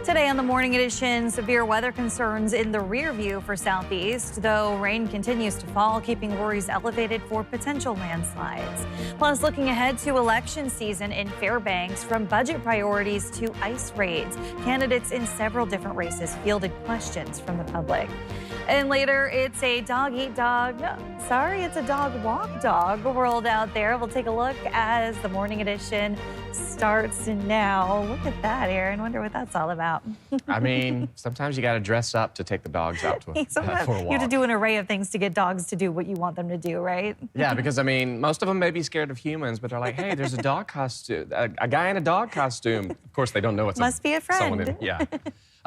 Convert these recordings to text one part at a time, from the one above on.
Today on the Morning Edition, severe weather concerns in the rear view for Southeast, though rain continues to fall, keeping worries elevated for potential landslides. Plus, looking ahead to election season in Fairbanks, from budget priorities to ice raids, candidates in several different races fielded questions from the public. And later, it's a dog-eat-dog, it's a dog-walk-dog world out there. We'll take a look as the Morning Edition starts now. Look at that, Aaron. Wonder what that's all about. I mean, sometimes you got to dress up to take the dogs out for a walk. You have to do an array of things to get dogs to do what you want them to do, right? Yeah, because, I mean, most of them may be scared of humans, but they're like, hey, there's a dog costume, a guy in a dog costume. Of course, they don't know it's Must be a friend. Someone in, yeah.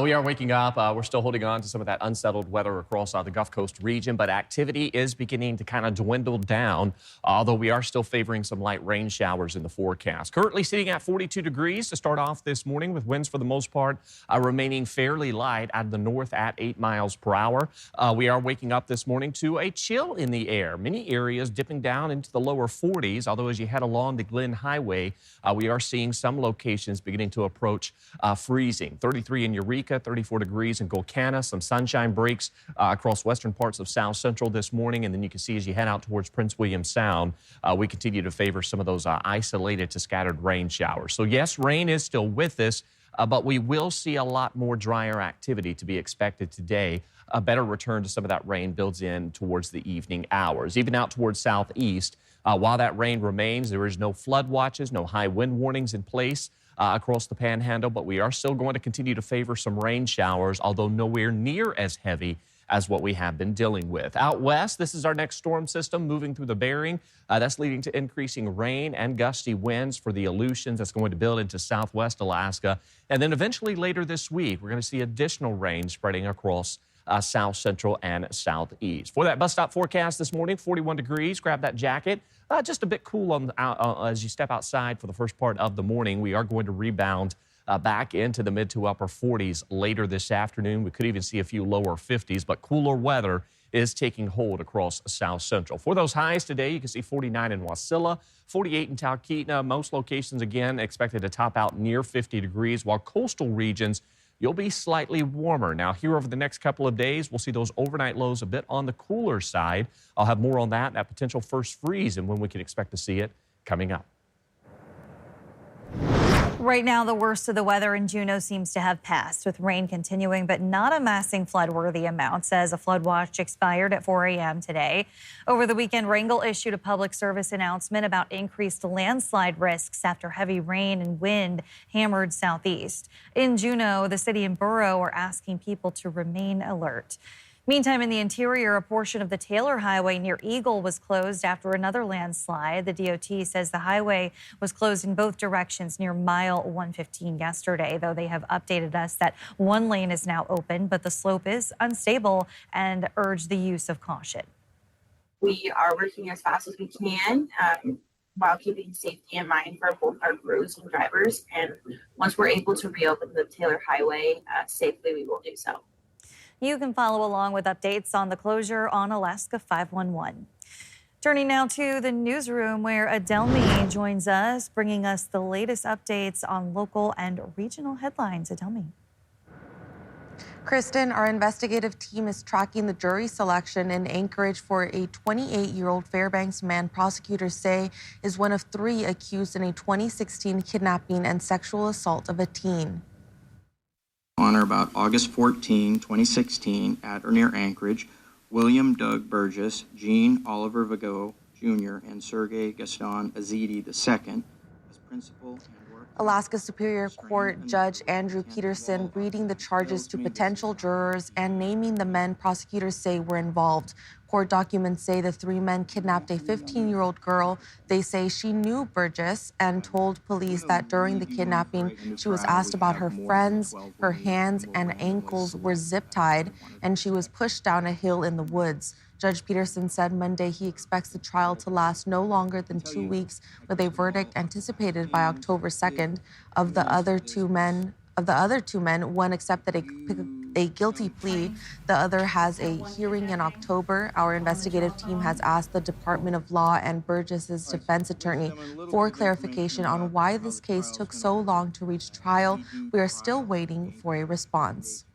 We are waking up. We're still holding on to some of that unsettled weather across the Gulf Coast region, but activity is beginning to kind of dwindle down, although we are still favoring some light rain showers in the forecast. Currently sitting at 42 degrees to start off this morning, with winds for the most part remaining fairly light out of the north at 8 miles per hour. We are waking up this morning to a chill in the air. Many areas dipping down into the lower 40s, although as you head along the Glen Highway, we are seeing some locations beginning to approach freezing. 33 in Eureka. 34 degrees in Golcana. Some sunshine breaks across western parts of South Central this morning. And then you can see as you head out towards Prince William Sound, we continue to favor some of those isolated to scattered rain showers. So yes, rain is still with us, but we will see a lot more drier activity to be expected today. A better return to some of that rain builds in towards the evening hours. Even out towards Southeast, while that rain remains, there is no flood watches, no high wind warnings in place across the Panhandle, but we are still going to continue to favor some rain showers, although nowhere near as heavy as what we have been dealing with. Out west, this is our next storm system moving through the Bering. That's leading to increasing rain and gusty winds for the Aleutians. That's going to build into southwest Alaska. And then eventually later this week, we're going to see additional rain spreading across South Central and Southeast. For that bus stop forecast this morning, 41 degrees. Grab that jacket. Just a bit cool as you step outside for the first part of the morning. We are going to rebound back into the mid to upper 40s later this afternoon. We could even see a few lower 50s, but cooler weather is taking hold across South Central. For those highs today, you can see 49 in Wasilla, 48 in Talkeetna. Most locations, again, expected to top out near 50 degrees, while coastal regions, you'll be slightly warmer. Now, here over the next couple of days, we'll see those overnight lows a bit on the cooler side. I'll have more on that potential first freeze and when we can expect to see it coming up. Right now, the worst of the weather in Juneau seems to have passed, with rain continuing, but not amassing flood-worthy amounts, as a flood watch expired at 4 a.m. today. Over the weekend, Wrangell issued a public service announcement about increased landslide risks after heavy rain and wind hammered Southeast. In Juneau, the city and borough are asking people to remain alert. Meantime, in the interior, a portion of the Taylor Highway near Eagle was closed after another landslide. The DOT says the highway was closed in both directions near mile 115 yesterday, though they have updated us that one lane is now open, but the slope is unstable and urge the use of caution. We are working as fast as we can while keeping safety in mind for both our crews and drivers. And once we're able to reopen the Taylor Highway safely, we will do so. You can follow along with updates on the closure on Alaska 511. Turning now to the newsroom, where Adelmi joins us, bringing us the latest updates on local and regional headlines. Adelmi. Kristen, our investigative team is tracking the jury selection in Anchorage for a 28-year-old Fairbanks man prosecutors say is one of 3 accused in a 2016 kidnapping and sexual assault of a teen. On or about August 14, 2016, at or near Anchorage, William Doug Burgess, Jean Oliver Vigo Jr., and Sergei Gaston Azidi II as principal and work. Alaska Superior Court Judge Andrew Peterson reading the charges to potential jurors and naming the men prosecutors say were involved. Court documents say the 3 men kidnapped a 15-year-old girl. They say she knew Burgess and told police that during the kidnapping, she was asked about her friends, her hands and ankles were zip-tied, and she was pushed down a hill in the woods. Judge Peterson said Monday he expects the trial to last no longer than 2 weeks, with a verdict anticipated by October 2nd. Of the other two men, one accepted a guilty plea. The other has a hearing in October. Our investigative team has asked the Department of Law and Burgess's defense attorney for clarification on why this case took so long to reach trial. We are still waiting for a response.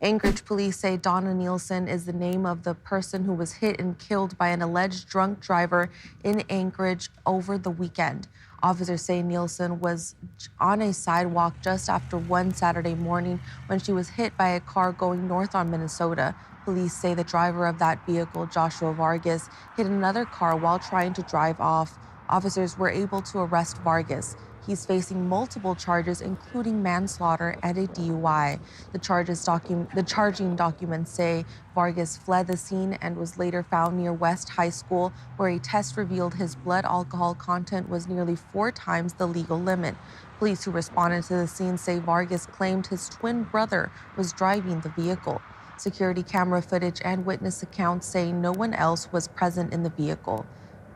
Anchorage police say Donna Nielsen is the name of the person who was hit and killed by an alleged drunk driver in Anchorage over the weekend. Officers say Nielsen was on a sidewalk just after 1 Saturday morning when she was hit by a car going north on Minnesota. Police say the driver of that vehicle, Joshua Vargas, hit another car while trying to drive off. Officers were able to arrest Vargas. He's facing multiple charges, including manslaughter and a DUI. The charging documents say Vargas fled the scene and was later found near West High School, where a test revealed his blood alcohol content was nearly 4 times the legal limit. Police who responded to the scene say Vargas claimed his twin brother was driving the vehicle. Security camera footage and witness accounts say no one else was present in the vehicle.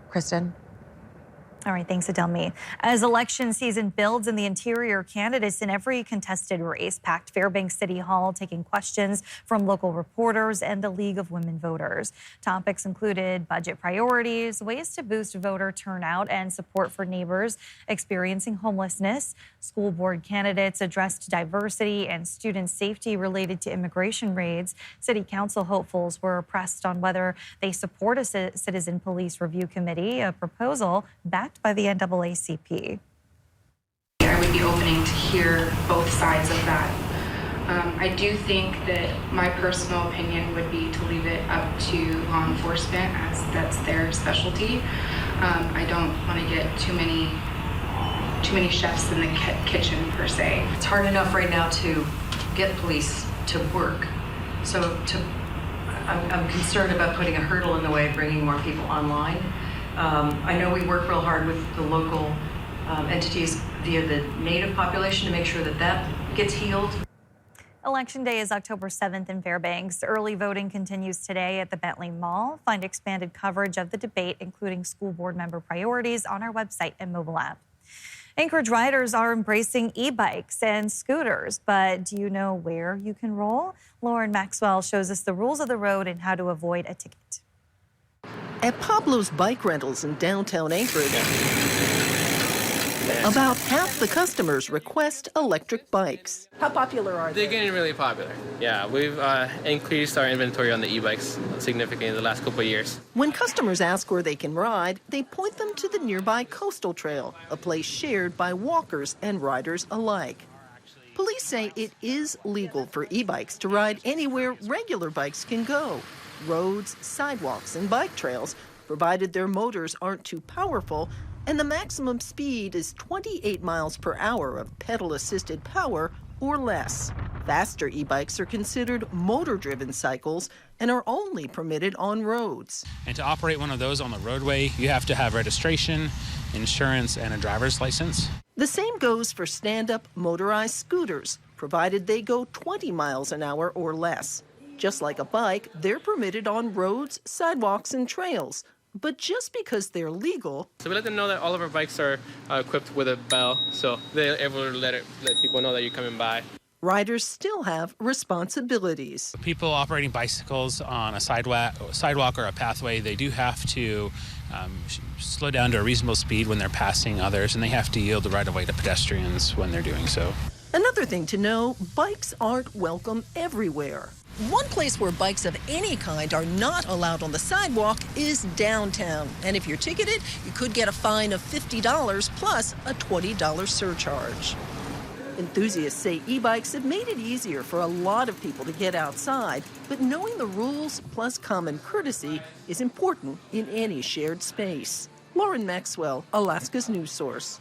Kristen? All right, thanks, Adelmi. As election season builds in the interior, candidates in every contested race packed Fairbanks City Hall, taking questions from local reporters and the League of Women Voters. Topics included budget priorities, ways to boost voter turnout, and support for neighbors experiencing homelessness. School board candidates addressed diversity and student safety related to immigration raids. City council hopefuls were pressed on whether they support a citizen police review committee, a proposal backed by the NAACP. I would be opening to hear both sides of that. I do think that my personal opinion would be to leave it up to law enforcement, as that's their specialty. I don't want to get too many chefs in the kitchen per se. It's hard enough right now to get police to work. So I'm concerned about putting a hurdle in the way of bringing more people online. I know we work real hard with the local entities via the native population to make sure that that gets healed. Election Day is October 7th in Fairbanks. Early voting continues today at the Bentley Mall. Find expanded coverage of the debate, including school board member priorities, on our website and mobile app. Anchorage riders are embracing e-bikes and scooters, but do you know where you can roll? Lauren Maxwell shows us the rules of the road and how to avoid a ticket. At Pablo's Bike Rentals in downtown Anchorage, about half the customers request electric bikes. How popular are they? They're getting really popular. Yeah, we've increased our inventory on the e-bikes significantly in the last couple of years. When customers ask where they can ride, they point them to the nearby Coastal Trail, a place shared by walkers and riders alike. Police say it is legal for e-bikes to ride anywhere regular bikes can go. Roads, sidewalks, and bike trails, provided their motors aren't too powerful, and the maximum speed is 28 miles per hour of pedal-assisted power or less. Faster e-bikes are considered motor-driven cycles and are only permitted on roads. And to operate one of those on the roadway, you have to have registration, insurance, and a driver's license. The same goes for stand-up motorized scooters, provided they go 20 miles an hour or less. Just like a bike, they're permitted on roads, sidewalks, and trails. But just because they're legal... So we let them know that all of our bikes are equipped with a bell, so they're able to let people know that you're coming by. Riders still have responsibilities. People operating bicycles on a sidewalk or a pathway, they do have to slow down to a reasonable speed when they're passing others, and they have to yield the right-of-way to pedestrians when they're doing so. Another thing to know, bikes aren't welcome everywhere. One place where bikes of any kind are not allowed on the sidewalk is downtown. And if you're ticketed, you could get a fine of $50 plus a $20 surcharge. Enthusiasts say e-bikes have made it easier for a lot of people to get outside, but knowing the rules plus common courtesy is important in any shared space. Lauren Maxwell, Alaska's News Source.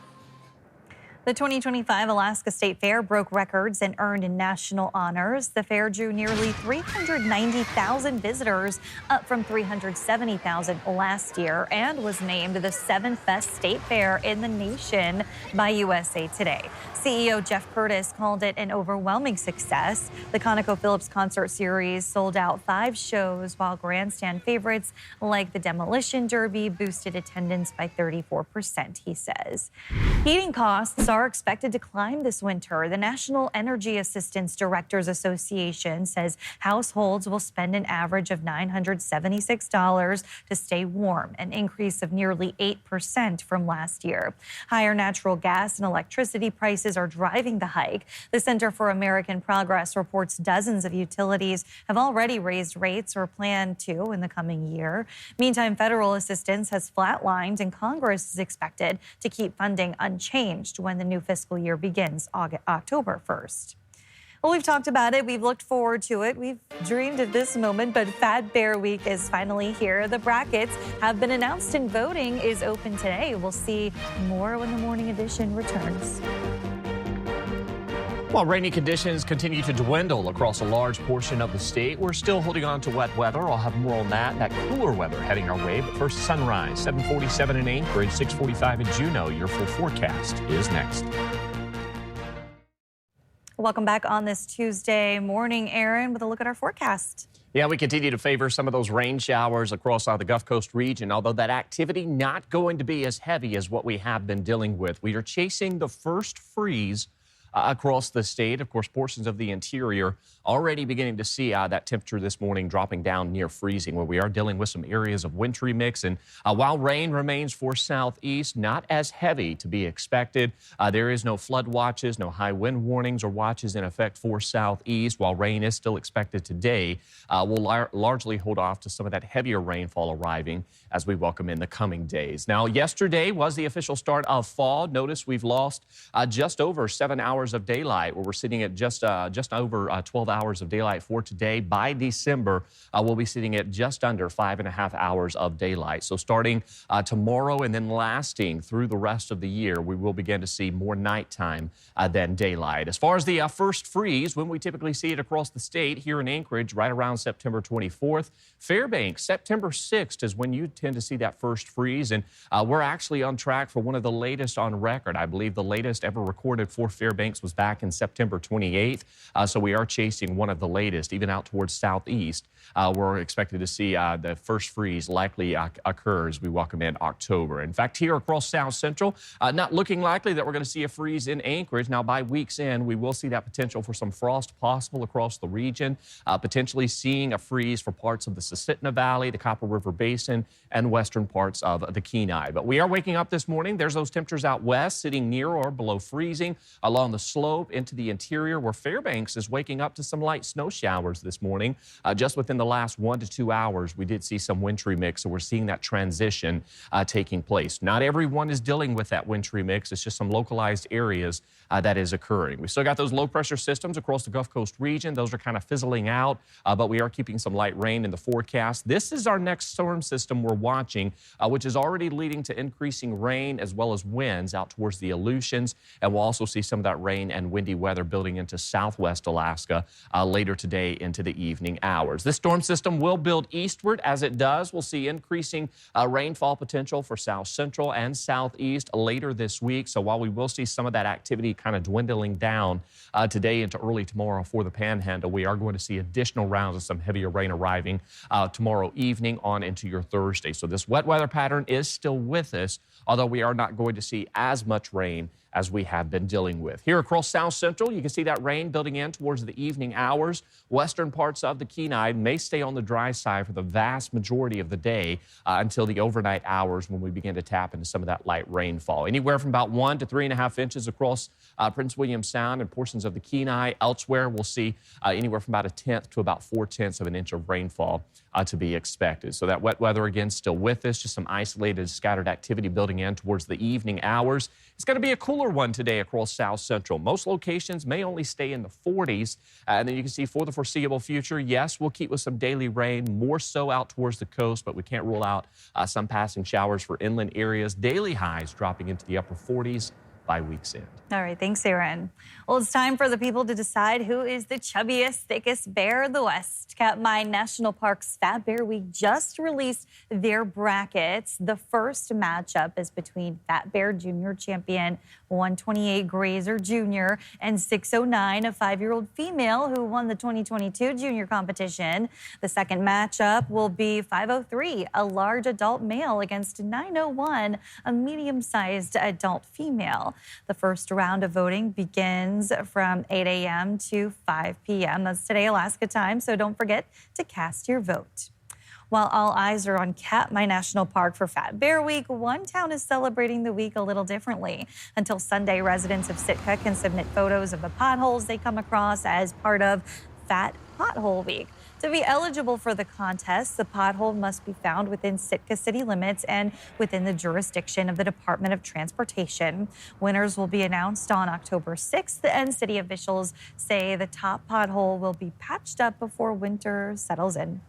The 2025 Alaska State Fair broke records and earned national honors. The fair drew nearly 390,000 visitors, up from 370,000 last year, and was named the 7th best state fair in the nation by USA Today. CEO Jeff Curtis called it an overwhelming success. The ConocoPhillips concert series sold out 5 shows, while grandstand favorites like the Demolition Derby boosted attendance by 34%, he says. Heating costs are are expected to climb this winter. The National Energy Assistance Directors Association says households will spend an average of $976 to stay warm, an increase of nearly 8% from last year. Higher natural gas and electricity prices are driving the hike. The Center for American Progress reports dozens of utilities have already raised rates or plan to in the coming year. Meantime, federal assistance has flatlined, and Congress is expected to keep funding unchanged when the new fiscal year begins October 1st. Well, we've talked about it. We've looked forward to it. We've dreamed of this moment, but Fat Bear Week is finally here. The brackets have been announced and voting is open today. We'll see more when the morning edition returns. While rainy conditions continue to dwindle across a large portion of the state, we're still holding on to wet weather. I'll have more on that cooler weather heading our way. But first, sunrise, 7:47 in Anchorage, 6:45 in Juneau. Your full forecast is next. Welcome back on this Tuesday morning, Aaron, with a look at our forecast. Yeah, we continue to favor some of those rain showers across the Gulf Coast region, although that activity not going to be as heavy as what we have been dealing with. We are chasing the first freeze across the state. Of course, portions of the interior already beginning to see that temperature this morning dropping down near freezing, where we are dealing with some areas of wintry mix. And while rain remains for southeast, not as heavy to be expected. There is no flood watches, no high wind warnings or watches in effect for southeast. While rain is still expected today, we'll largely hold off to some of that heavier rainfall arriving as we welcome in the coming days. Now, yesterday was the official start of fall. Notice we've lost just over 7 hours of daylight, where we're sitting at just over 12 hours of daylight for today. By December, we'll be sitting at just under 5.5 hours of daylight. So starting tomorrow and then lasting through the rest of the year, we will begin to see more nighttime than daylight. As far as the first freeze, when we typically see it across the state, here in Anchorage, right around September 24th. Fairbanks, September 6th is when you tend to see that first freeze. And we're actually on track for one of the latest on record. I believe the latest ever recorded for Fairbanks was back in September 28th. So we are chasing one of the latest, even out towards southeast. We're expected to see the first freeze likely occur as we welcome in October. In fact, here across South Central, not looking likely that we're going to see a freeze in Anchorage. Now, by week's end, we will see that potential for some frost possible across the region, potentially seeing a freeze for parts of the Susitna Valley, the Copper River Basin, and western parts of the Kenai. But we are waking up this morning. There's those temperatures out west sitting near or below freezing along the slope into the interior, where Fairbanks is waking up to some light snow showers this morning. Just within the last 1 to 2 hours, we did see some wintry mix, so we're seeing that transition taking place. Not everyone is dealing with that wintry mix. It's just some localized areas that is occurring. We still got those low pressure systems across the Gulf Coast region. Those are kind of fizzling out, but we are keeping some light rain in the forecast. This is our next storm system we're watching, which is already leading to increasing rain as well as winds out towards the Aleutians. And we'll also see some of that rain and windy weather building into southwest Alaska later today into the evening hours. This storm system will build eastward. As it does, we'll see increasing rainfall potential for south central and southeast later this week. So while we will see some of that activity kind of dwindling down today into early tomorrow for the Panhandle, we are going to see additional rounds of some heavier rain arriving tomorrow evening on into your Thursday. So this wet weather pattern is still with us, although we are not going to see as much rain as we have been dealing with. Here across South Central, you can see that rain building in towards the evening hours. Western parts of the Kenai may stay on the dry side for the vast majority of the day until the overnight hours, when we begin to tap into some of that light rainfall. Anywhere from about 1 to 3.5 inches across Prince William Sound and portions of the Kenai. Elsewhere, we'll see anywhere from about 1/10 to about 4/10 of an inch of rainfall to be expected. So that wet weather, again, still with us. Just some isolated scattered activity building in towards the evening hours. It's going to be a cooler one today across South Central. Most locations may only stay in the 40s. And then you can see for the foreseeable future, yes, we'll keep with some daily rain, more so out towards the coast, but we can't rule out some passing showers for inland areas. Daily highs dropping into the upper 40s by week's end. All right, thanks, Aaron. Well, it's time for the people to decide who is the chubbiest, thickest bear in the West. Katmai National Park's Fat Bear Week just released their brackets. The first matchup is between Fat Bear Junior champion 128 Grazer Jr. and 609, a 5-year-old female who won the 2022 junior competition. The second matchup will be 503, a large adult male against 901, a medium-sized adult female. The first round of voting begins from 8 a.m. to 5 p.m. That's today, Alaska time, so don't forget to cast your vote. While all eyes are on Katmai National Park for Fat Bear Week, one town is celebrating the week a little differently. Until Sunday, residents of Sitka can submit photos of the potholes they come across as part of Fat Pothole Week. To be eligible for the contest, the pothole must be found within Sitka city limits and within the jurisdiction of the Department of Transportation. Winners will be announced on October 6th, and city officials say the top pothole will be patched up before winter settles in.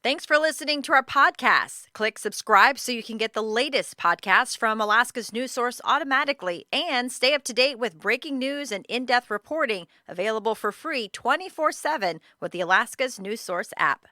Thanks for listening to our podcast. Click subscribe so you can get the latest podcasts from Alaska's news source automatically and stay up to date with breaking news and in-depth reporting available for free 24/7 with the Alaska's news source app.